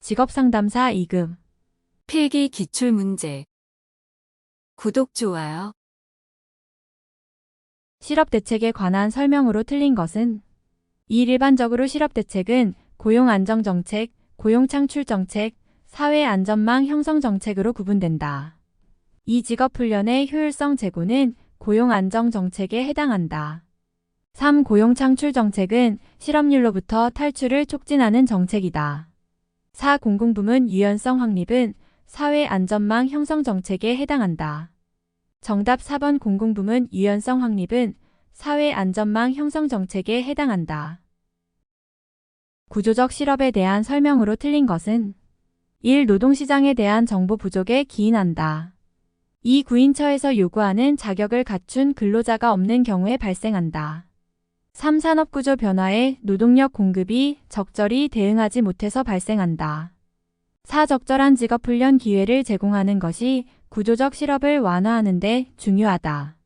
직업상담사 2급. 필기 기출문제. 구독, 좋아요. 실업대책에 관한 설명으로 틀린 것은 1. 일반적으로 실업대책은 고용안정정책, 고용창출정책, 사회안전망 형성정책으로 구분된다. 이 직업훈련의 효율성 제고는 고용안정정책에 해당한다. 3. 고용창출정책은 실업률로부터 탈출을 촉진하는 정책이다. 4. 공공부문 유연성 확립은 사회안전망 형성정책에 해당한다. 정답 4번 공공부문 유연성 확립은 사회안전망 형성정책에 해당한다. 구조적 실업에 대한 설명으로 틀린 것은 1. 노동시장에 대한 정보 부족에 기인한다. 2. 구인처에서 요구하는 자격을 갖춘 근로자가 없는 경우에 발생한다. 3. 산업구조 변화에 노동력 공급이 적절히 대응하지 못해서 발생한다. 4. 적절한 직업훈련 기회를 제공하는 것이 구조적 실업을 완화하는 데 중요하다.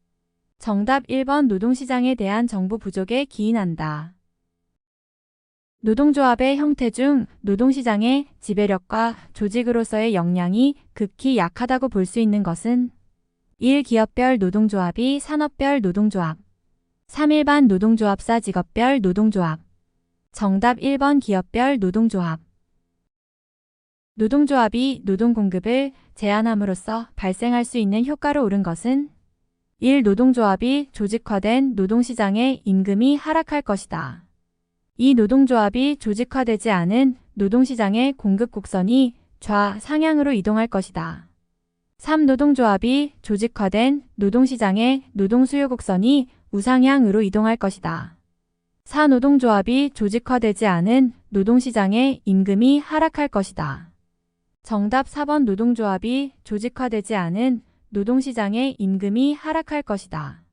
정답 1번 노동시장에 대한 정보 부족에 기인한다. 노동조합의 형태 중 노동시장의 지배력과 조직으로서의 역량이 극히 약하다고 볼 수 있는 것은 1. 기업별 노동조합이 산업별 노동조합 3. 일반 노동조합사 직업별 노동조합 정답 1번 기업별 노동조합. 노동조합이 노동공급을 제한함으로써 발생할 수 있는 효과로 옳은 것은 1. 노동조합이 조직화된 노동시장의 임금이 하락할 것이다. 2. 노동조합이 조직화되지 않은 노동시장의 공급 곡선이 좌상향으로 이동할 것이다. 3. 노동조합이 조직화된 노동시장의 노동수요 곡선이 우상향으로 이동할 것이다. 4. 노동조합이 조직화되지 않은 노동시장의 임금이 하락할 것이다. 정답 4번 노동조합이 조직화되지 않은 노동시장의 임금이 하락할 것이다.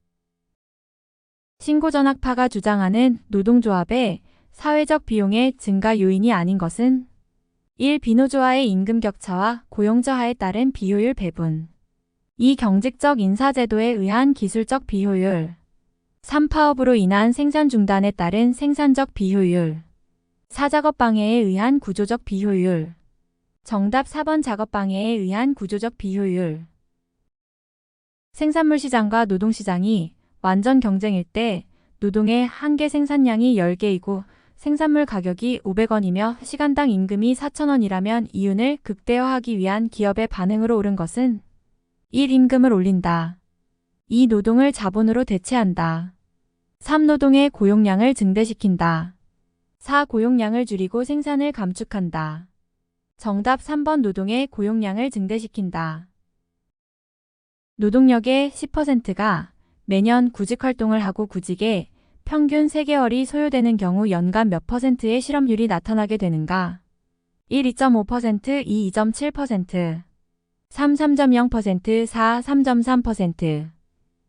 신고전학파가 주장하는 노동조합의 사회적 비용의 증가 요인이 아닌 것은 1. 비노조와의 임금 격차와 고용저하에 따른 비효율 배분 2. 경직적 인사제도에 의한 기술적 비효율 3. 파업으로 인한 생산 중단에 따른 생산적 비효율 4. 작업방해에 의한 구조적 비효율 정답 4번 작업방해에 의한 구조적 비효율. 생산물 시장과 노동시장이 완전 경쟁일 때 노동의 한계 생산량이 10개이고 생산물 가격이 500원이며 시간당 임금이 4,000원이라면 이윤을 극대화하기 위한 기업의 반응으로 옳은 것은 1. 임금을 올린다. 2. 노동을 자본으로 대체한다. 3. 노동의 고용량을 증대시킨다. 4. 고용량을 줄이고 생산을 감축한다. 정답 3번 노동의 고용량을 증대시킨다. 노동력의 10%가 매년 구직활동을 하고 구직에 평균 3개월이 소요되는 경우 연간 몇 %의 실업률이 나타나게 되는가? 1. 2.5%, 2. 2.7%, 3. 3.0%, 4. 3.3%.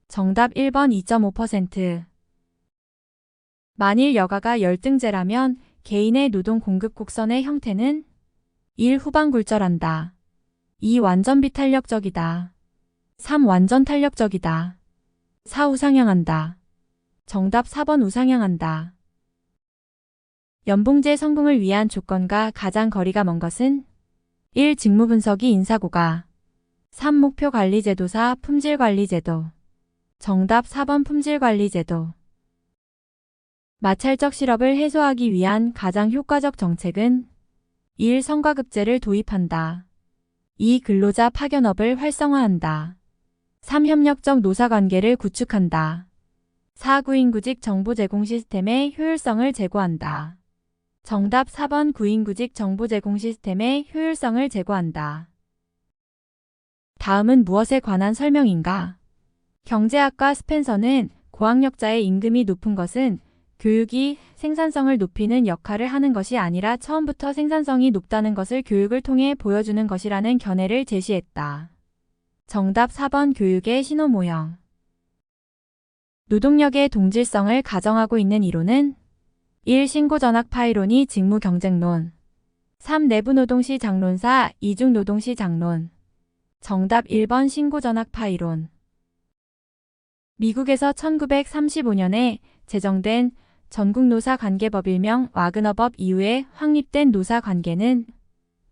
정답 1번 2.5%. 만일 여가가 열등제라면 개인의 노동 공급 곡선의 형태는 1. 후방 굴절한다. 2. 완전 비탄력적이다. 3. 완전 탄력적이다. 4. 우상향한다. 정답 4번 우상향한다. 연봉제 성공을 위한 조건과 가장 거리가 먼 것은 1. 직무분석이 인사고가 3. 목표관리제도사 품질관리제도 정답 4번 품질관리제도. 마찰적 실업을 해소하기 위한 가장 효과적 정책은 1. 성과급제를 도입한다. 2. 근로자 파견업을 활성화한다. 3. 협력적 노사관계를 구축한다. 4. 구인구직 정보 제공 시스템의 효율성을 제고한다. 정답 4번 구인구직 정보 제공 시스템의 효율성을 제고한다. 다음은 무엇에 관한 설명인가? 경제학과 스펜서는 고학력자의 임금이 높은 것은 교육이 생산성을 높이는 역할을 하는 것이 아니라 처음부터 생산성이 높다는 것을 교육을 통해 보여주는 것이라는 견해를 제시했다. 정답 4번 교육의 신호 모형. 노동력의 동질성을 가정하고 있는 이론은 1. 신고전학파 이론이 직무경쟁론 3. 내부노동시 장론사 이중노동시 장론 정답 1번 신고전학파 이론. 미국에서 1935년에 제정된 전국노사관계법 일명 와그너법 이후에 확립된 노사관계는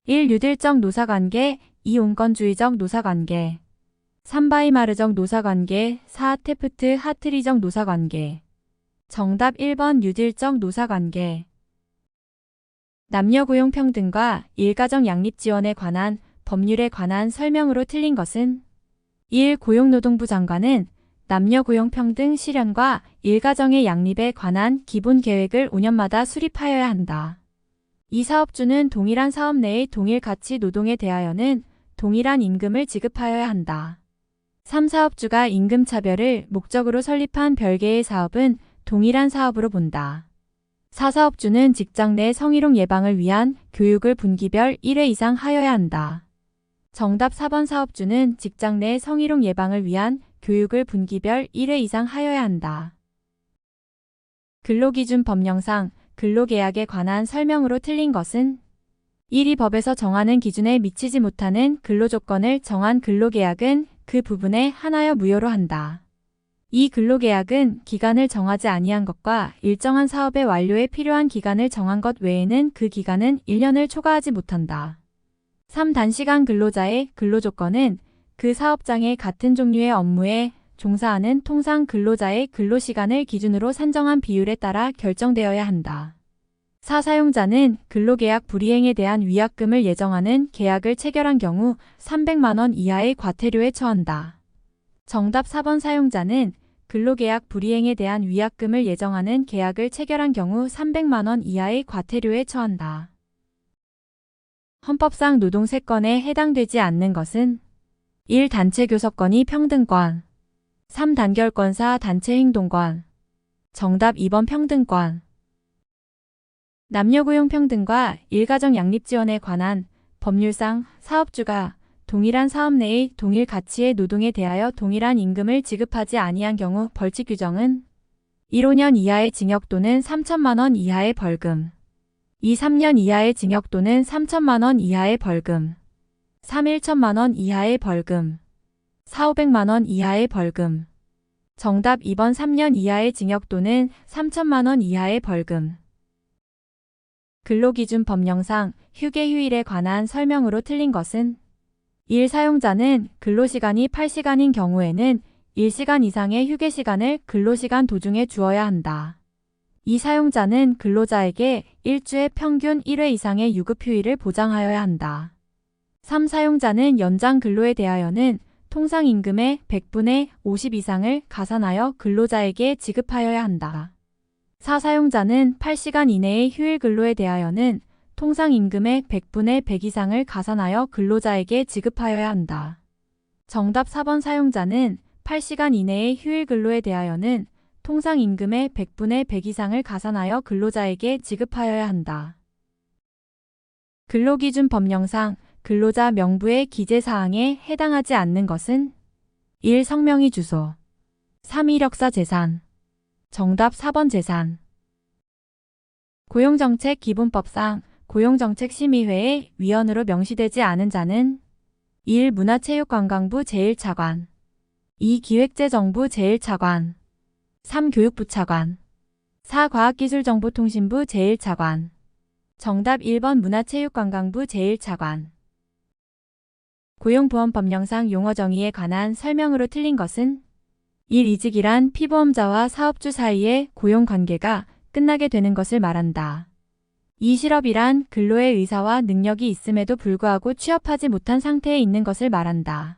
1. 유딜적 노사관계, 2. 온건주의적 노사관계, 3. 바이마르적 노사관계, 4. 테프트 하트리적 노사관계. 정답 1번 유딜적 노사관계. 남녀 고용 평등과 일가정 양립 지원에 관한 법률에 관한 설명으로 틀린 것은 1. 고용노동부 장관은 남녀 고용 평등 실현과 일가정의 양립에 관한 기본 계획을 5년마다 수립하여야 한다. 이 사업주는 동일한 사업 내의 동일 가치 노동에 대하여는 동일한 임금을 지급하여야 한다. 3. 사업주가 임금 차별을 목적으로 설립한 별개의 사업은 동일한 사업으로 본다. 4. 사업주는 직장 내 성희롱 예방을 위한 교육을 분기별 1회 이상 하여야 한다. 정답 4번 사업주는 직장 내 성희롱 예방을 위한 교육을 분기별 1회 이상 하여야 한다. 근로기준 법령상 근로계약에 관한 설명으로 틀린 것은 1. 이 법에서 정하는 기준에 미치지 못하는 근로조건을 정한 근로계약은 그 부분에 한하여 무효로 한다. 이 근로계약은 기간을 정하지 아니한 것과 일정한 사업의 완료에 필요한 기간을 정한 것 외에는 그 기간은 1년을 초과하지 못한다. 3. 단시간 근로자의 근로조건은 그 사업장의 같은 종류의 업무에 종사하는 통상 근로자의 근로시간을 기준으로 산정한 비율에 따라 결정되어야 한다. 4. 사용자는 근로계약 불이행에 대한 위약금을 예정하는 계약을 체결한 경우 300만 원 이하의 과태료에 처한다. 정답 4번 사용자는 근로계약 불이행에 대한 위약금을 예정하는 계약을 체결한 경우 300만 원 이하의 과태료에 처한다. 헌법상 노동세권에 해당되지 않는 것은 1. 단체교섭권이 평등권, 3. 단결권, 4. 단체행동권. 정답 2번 평등권. 남녀고용 평등과 일가정 양립 지원에 관한 법률상 사업주가 동일한 사업 내의 동일 가치의 노동에 대하여 동일한 임금을 지급하지 아니한 경우 벌칙 규정은 1. 5년 이하의 징역 또는 3천만 원 이하의 벌금, 2. 3년 이하의 징역 또는 3천만 원 이하의 벌금, 3. 1천만 원 이하의 벌금, 4. 500만 원 이하의 벌금. 정답 2번 3년 이하의 징역 또는 3천만 원 이하의 벌금. 근로기준 법령상 휴게 휴일에 관한 설명으로 틀린 것은 1. 사용자는 근로시간이 8시간인 경우에는 1시간 이상의 휴게시간을 근로시간 도중에 주어야 한다. 2. 사용자는 근로자에게 일주에 평균 1회 이상의 유급휴일을 보장하여야 한다. 3. 사용자는 연장 근로에 대하여는 통상임금의 100분의 50 이상을 가산하여 근로자에게 지급하여야 한다. 4. 사용자는 8시간 이내의 휴일 근로에 대하여는 통상임금의 100분의 100 이상을 가산하여 근로자에게 지급하여야 한다. 정답 4번 사용자는 8시간 이내의 휴일 근로에 대하여는 통상임금의 100분의 100 이상을 가산하여 근로자에게 지급하여야 한다. 근로기준 법령상 근로자 명부의 기재사항에 해당하지 않는 것은 1. 성명의 주소, 3. 이력서 재산. 정답 4번 재산. 고용정책 기본법상 고용정책심의회의 위원으로 명시되지 않은 자는 1. 문화체육관광부 제1차관, 2. 기획재정부 제1차관, 3. 교육부 차관, 4. 과학기술정보통신부 제1차관. 정답 1번 문화체육관광부 제1차관. 고용보험법령상 용어 정의에 관한 설명으로 틀린 것은 1. 이직이란 피보험자와 사업주 사이의 고용관계가 끝나게 되는 것을 말한다. 2. 실업이란 근로의 의사와 능력이 있음에도 불구하고 취업하지 못한 상태에 있는 것을 말한다.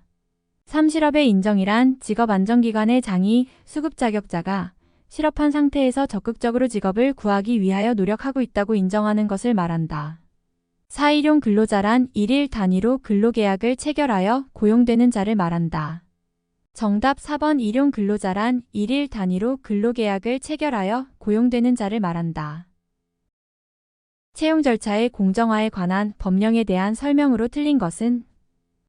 3. 실업의 인정이란 직업안정기관의 장이 수급 자격자가 실업한 상태에서 적극적으로 직업을 구하기 위하여 노력하고 있다고 인정하는 것을 말한다. 4. 일용 근로자란 일일 단위로 근로계약을 체결하여 고용되는 자를 말한다. 정답 4번 일용 근로자란 일일 단위로 근로계약을 체결하여 고용되는 자를 말한다. 채용 절차의 공정화에 관한 법령에 대한 설명으로 틀린 것은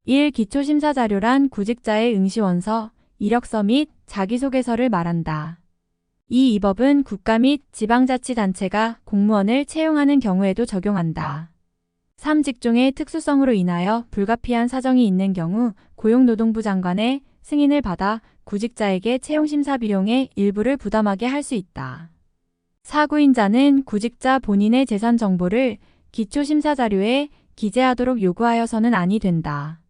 1. 기초심사자료란 구직자의 응시원서, 이력서 및 자기소개서를 말한다. 2. 이 법은 국가 및 지방자치단체가 공무원을 채용하는 경우에도 적용한다. 3. 직종의 특수성으로 인하여 불가피한 사정이 있는 경우 고용노동부 장관의 승인을 받아 구직자에게 채용심사 비용의 일부를 부담하게 할 수 있다. 4. 구인자는 구직자 본인의 재산 정보를 기초심사자료에 기재하도록 요구하여서는 아니 된다.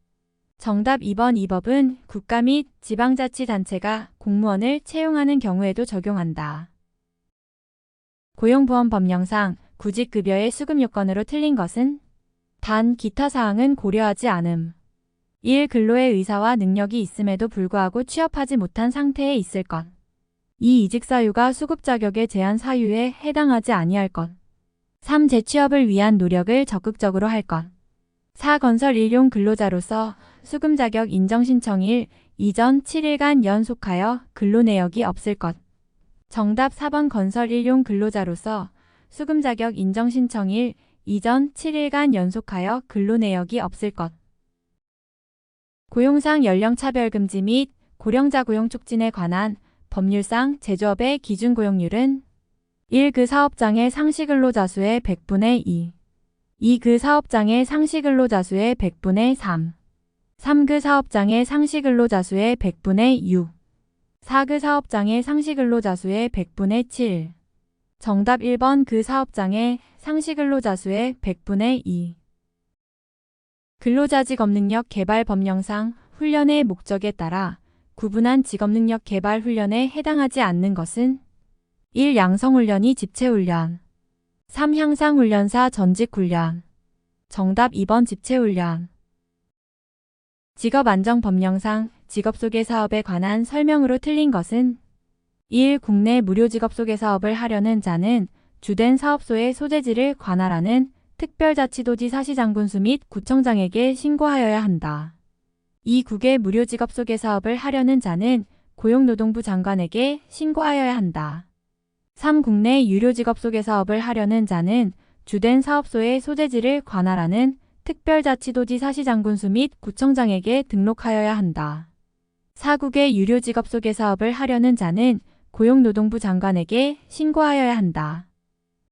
정답 2번. 이 법은 국가 및 지방자치단체가 공무원을 채용하는 경우에도 적용한다. 고용보험법령상 구직급여의 수급 요건으로 틀린 것은 단 기타 사항은 고려하지 않음. 1. 근로의 의사와 능력이 있음에도 불구하고 취업하지 못한 상태에 있을 것. 2. 이직 사유가 수급 자격의 제한 사유에 해당하지 아니할 것. 3. 재취업을 위한 노력을 적극적으로 할 것. 4. 건설 일용 근로자로서 수급 자격 인정 신청일 이전 7일간 연속하여 근로 내역이 없을 것. 정답 4번. 건설 일용 근로자로서 수급 자격 인정 신청일 이전 7일간 연속하여 근로 내역이 없을 것. 고용상 연령차별금지 및 고령자 고용 촉진에 관한 법률상 제조업의 기준 고용률은 1. 그 사업장의 상시 근로자 수의 100분의 2. 2. 그 사업장의 상시 근로자 수의 100분의 3. 3. 그 사업장의 상시 근로자 수의 100분의 6. 4. 그 사업장의 상시 근로자 수의 100분의 7. 정답 1번. 그 사업장의 상시 근로자 수의 100분의 2. 근로자 직업능력 개발 법령상 훈련의 목적에 따라 구분한 직업능력 개발 훈련에 해당하지 않는 것은 1. 양성훈련이 집체훈련. 3. 향상훈련사 전직훈련. 정답 2번. 집체훈련. 직업안정법령상 직업소개사업에 관한 설명으로 틀린 것은 1. 국내 무료 직업소개사업을 하려는 자는 주된 사업소의 소재지를 관할하는 특별자치도지 사시장군수 및 구청장에게 신고하여야 한다. 2. 국외 무료 직업소개사업을 하려는 자는 고용노동부 장관에게 신고하여야 한다. 3. 국내 유료 직업소개사업을 하려는 자는 주된 사업소의 소재지를 관할하는 특별자치도지 사시장군수 및 구청장에게 등록하여야 한다. 4. 국외 유료 직업소개사업을 하려는 자는 고용노동부 장관에게 신고하여야 한다.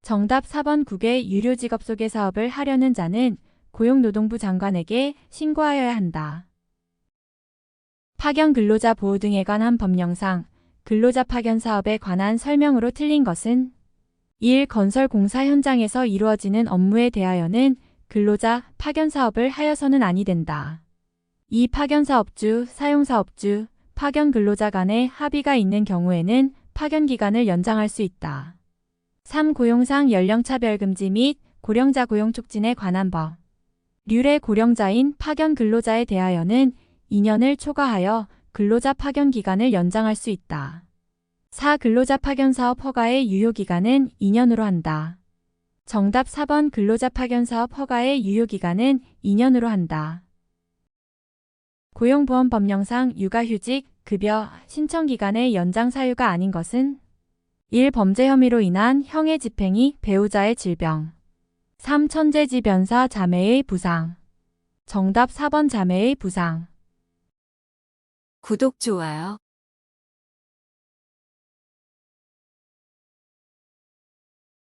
정답 4번. 국외 유료 직업소개사업을 하려는 자는 고용노동부 장관에게 신고하여야 한다. 파견 근로자 보호 등에 관한 법령상 근로자 파견 사업에 관한 설명으로 틀린 것은 1. 건설 공사 현장에서 이루어지는 업무에 대하여는 근로자 파견 사업을 하여서는 아니 된다. 2. 파견 사업주, 사용 사업주, 파견 근로자 간의 합의가 있는 경우에는 파견 기간을 연장할 수 있다. 3. 고용상 연령차별금지 및 고령자 고용 촉진에 관한 법. 률의 고령자인 파견 근로자에 대하여는 2년을 초과하여 근로자 파견 기간을 연장할 수 있다. 4. 근로자 파견 사업 허가의 유효 기간은 2년으로 한다. 정답 4번. 근로자 파견 사업 허가의 유효 기간은 2년으로 한다. 고용보험법령상 육아휴직, 급여, 신청 기간의 연장 사유가 아닌 것은 1. 범죄 혐의로 인한 형의 집행이 배우자의 질병. 3. 천재지 변사 자매의 부상. 정답 4번. 자매의 부상. 구독, 좋아요.